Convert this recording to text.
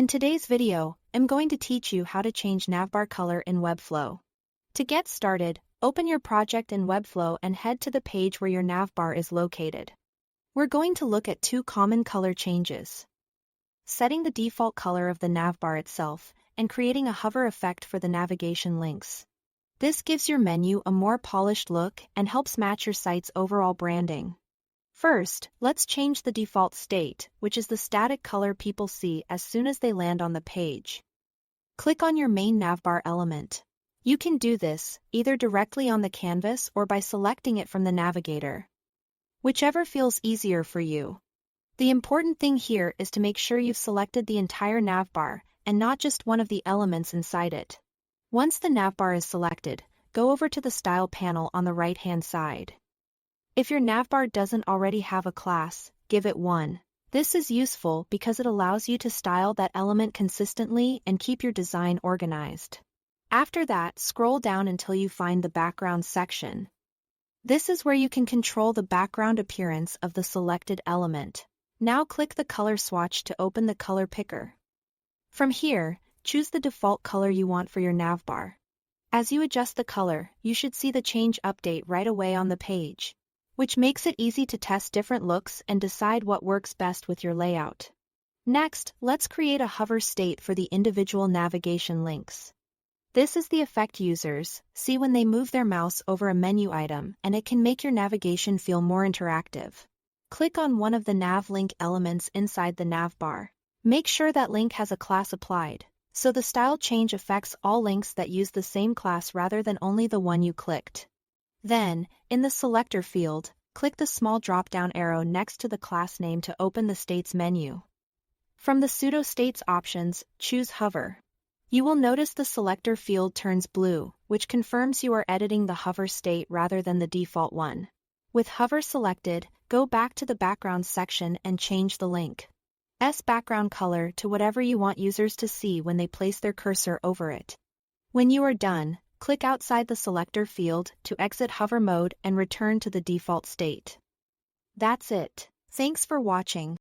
In today's video, I'm going to teach you how to change navbar color in Webflow. To get started, open your project in Webflow and head to the page where your navbar is located. We're going to look at two common color changes: setting the default color of the navbar itself, and creating a hover effect for the navigation links. This gives your menu a more polished look and helps match your site's overall branding. First, let's change the default state, which is the static color people see as soon as they land on the page. Click on your main navbar element. You can do this either directly on the canvas or by selecting it from the navigator, whichever feels easier for you. The important thing here is to make sure you've selected the entire navbar and not just one of the elements inside it. Once the navbar is selected, go over to the Style panel on the right-hand side. If your navbar doesn't already have a class, give it one. This is useful because it allows you to style that element consistently and keep your design organized. After that, scroll down until you find the background section. This is where you can control the background appearance of the selected element. Now click the color swatch to open the color picker. From here, choose the default color you want for your navbar. As you adjust the color, you should see the change update right away on the page, which makes it easy to test different looks and decide what works best with your layout. Next, let's create a hover state for the individual navigation links. This is the effect users see when they move their mouse over a menu item, and it can make your navigation feel more interactive. Click on one of the nav link elements inside the navbar. Make sure that link has a class applied, so the style change affects all links that use the same class rather than only the one you clicked. Then, in the selector field, click the small drop-down arrow next to the class name to open the states menu. From the pseudo states options, choose hover. You will notice the selector field turns blue, which confirms you are editing the hover state rather than the default one. With hover selected, go back to the background section and change the link's background color to whatever you want users to see when they place their cursor over it. When you are done, click outside the selector field to exit hover mode and return to the default state. That's it. Thanks for watching.